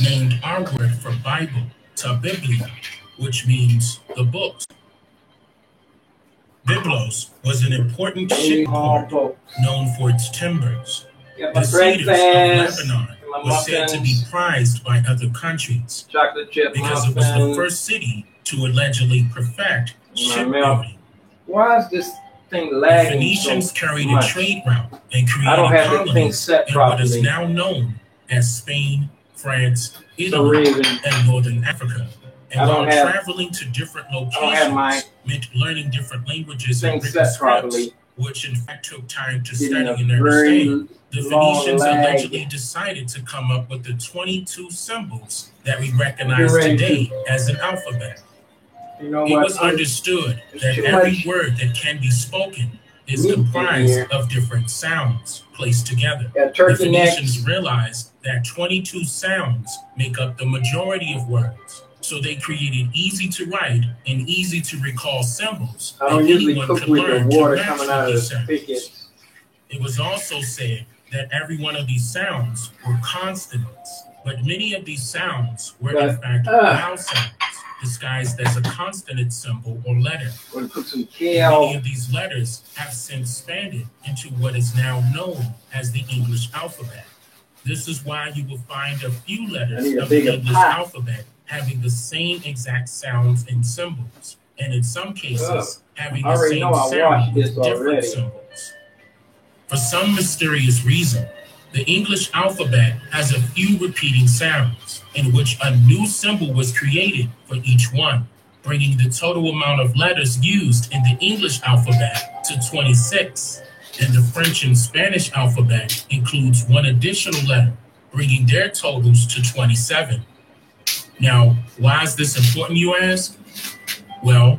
named our word for Bible, ta Biblia, which means the books. Byblos was an important shipport known for its timbers. The cedars of Lebanon was said to be prized by other countries because it was the first city to allegedly perfect shipbuilding. Why is this thing The lagging Phoenicians so carried a much? trade route and I don't created have this thing colonies set in what is properly. now known as Spain, France, For Italy, reason. and Northern Africa. And I don't while have- traveling to different I don't have my locations meant learning different languages and thing written set scripts, properly. which in fact took time to Getting a study and very understand, the long Phoenicians lag. allegedly decided to come up with the 22 symbols that we recognize ready today as an alphabet. You know It what? was understood There's that too every much word that can be spoken is meat in comprised here. of different sounds placed together. Got The turkey Phoenicians necks. realized that 22 sounds make up the majority of words. So they created easy to write and easy to recall symbols I don't that usually anyone cook could with the learn water to match coming out with of these the sounds. spigots. It was also said that every one of these sounds were consonants, but many of these sounds were in But, fact vowel sounds, disguised as a consonant symbol or letter. We're gonna put some Many kale. of these letters have since expanded into what is now known as the English alphabet. This is why you will find a few I letters need a of the bigger English pot. alphabet having the same exact sounds and symbols, and in some cases having I the already same know I sound washed with this different already. symbols. For some mysterious reason, the English alphabet has a few repeating sounds, in which a new symbol was created for each one, bringing the total amount of letters used in the English alphabet to 26. And the French and Spanish alphabet includes one additional letter, bringing their totals to 27. Now, why is this important, you ask? Well,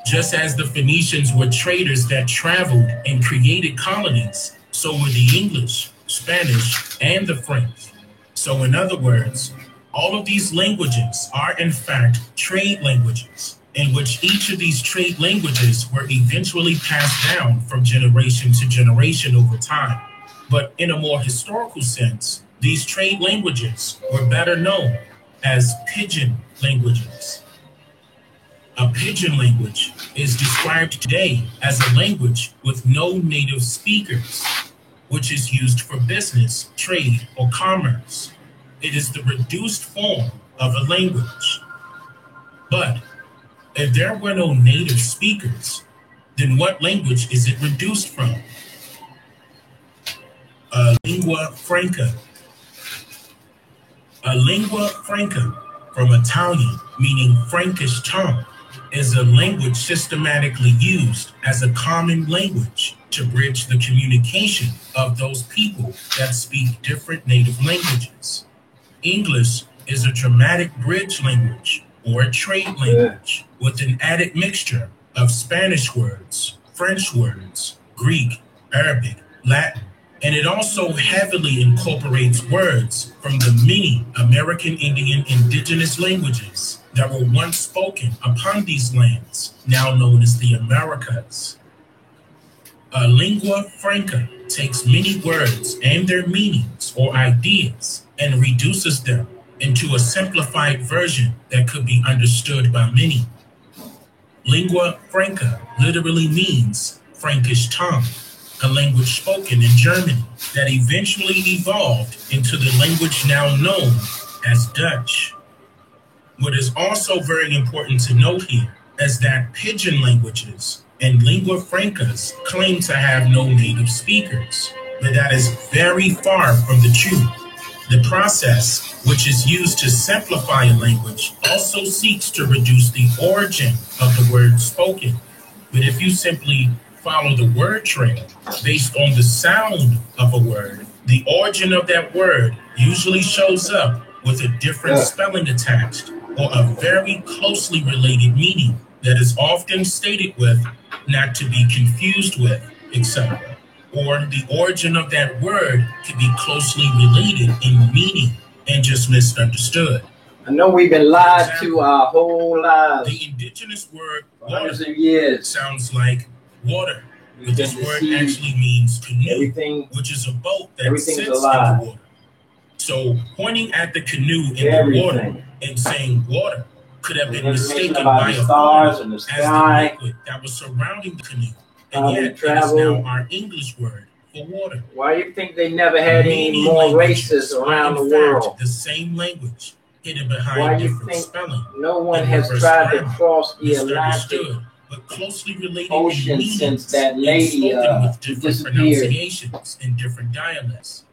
just as the Phoenicians were traders that traveled and created colonies, so were the English, Spanish, and the French. So in other words, all of these languages are in fact trade languages, in which each of these trade languages were eventually passed down from generation to generation over time. But in a more historical sense, these trade languages were better known as pidgin languages. A pidgin language is described today as a language with no native speakers, which is used for business, trade, or commerce. It is the reduced form of a language. But if there were no native speakers, then what language is it reduced from? A lingua franca. A lingua franca, from Italian, meaning Frankish tongue, is a language systematically used as a common language to bridge the communication of those people that speak different native languages. English is a dramatic bridge language or a trade language with an added mixture of Spanish words, French words, Greek, Arabic, Latin, and it also heavily incorporates words from the many American Indian indigenous languages that were once spoken upon these lands, now known as the Americas. A lingua franca takes many words and their meanings or ideas and reduces them into a simplified version that could be understood by many. Lingua franca literally means Frankish tongue, a language spoken in Germany that eventually evolved into the language now known as Dutch. What is also very important to note here is that pidgin languages and lingua francas claim to have no native speakers, but that is very far from the truth. The process, which is used to simplify a language, also seeks to reduce the origin of the word spoken. But if you simply follow the word trail based on the sound of a word, the origin of that word usually shows up with a different spelling attached or a very closely related meaning that is often stated with, not to be confused with, etc. Or the origin of that word could be closely related in meaning and just misunderstood. I know we've been lied to our whole lives. The indigenous word For hundreds water of years. sounds like water, We've but this been word deceived. actually means canoe, Everything, which is a boat that everything's sits a in lie. the water. So pointing at the canoe in the water and saying water could have been mistaken by a foreigner as the liquid that was surrounding the canoe. And yet it is now our English word for water. Why do you think they never had any more races around the world? The same language, hidden behind different spelling. No one has tried to cross the Atlantic but closely related Ocean since that lady with different disappeared. Pronunciations in different dialects.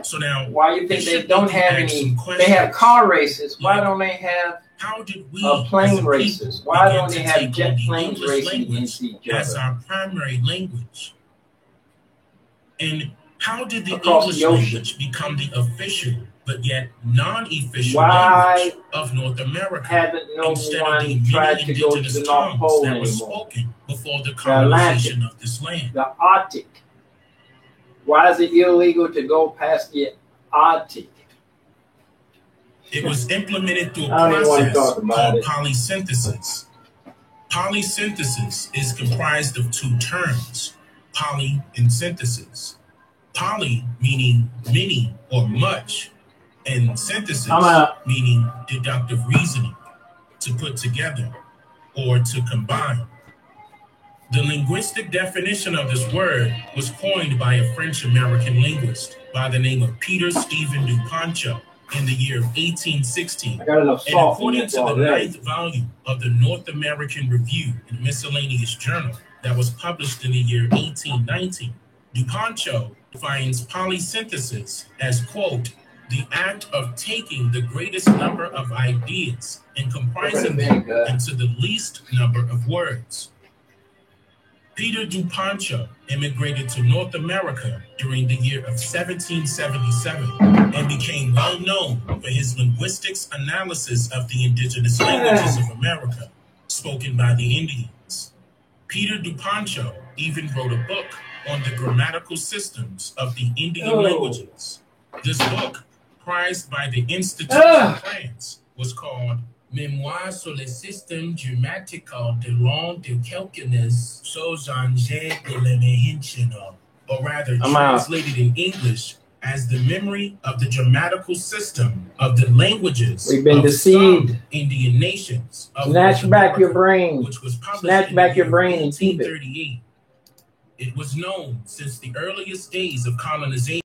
So now, why do you think they don't have any? They have car races. Why don't they have plane races? Why don't they have jet planes racing against each other? As our primary language. And how did the English language become the official but yet non-official language of North America? Haven't no instead one of the tried many to go to indigenous the North tongues Pole that anymore? were spoken before the colonization of this land? The Arctic. Why is it illegal to go past the Arctic? It was implemented through a process called polysynthesis. Polysynthesis is comprised of two terms, poly and synthesis. Poly meaning many or much, and synthesis meaning deductive reasoning, to put together or to combine. The linguistic definition of this word was coined by a French-American linguist by the name of Peter Stephen Duponcheau in the year of 1816. And according to the 9th volume of the North American Review and Miscellaneous Journal that was published in the year 1819, Duponcheau defines polysynthesis as, quote, the act of taking the greatest number of ideas and comprising them into the least number of words. Peter Duponcheau immigrated to North America during the year of 1777 and became well known for his linguistics analysis of the indigenous languages of America, spoken by the Indians. Peter Duponcheau even wrote a book on the grammatical systems of the Indian languages. This book, prized by the Institute of France, was called Mémoire sur le système grammatical de langue de quelques sous-genres de l'Américain, or rather translated in English as the memory of the grammatical system of the languages of some Indian nations. Snatch back your brain. Which was published Snatch back your brain and keep it. 1838. It was known since the earliest days of colonization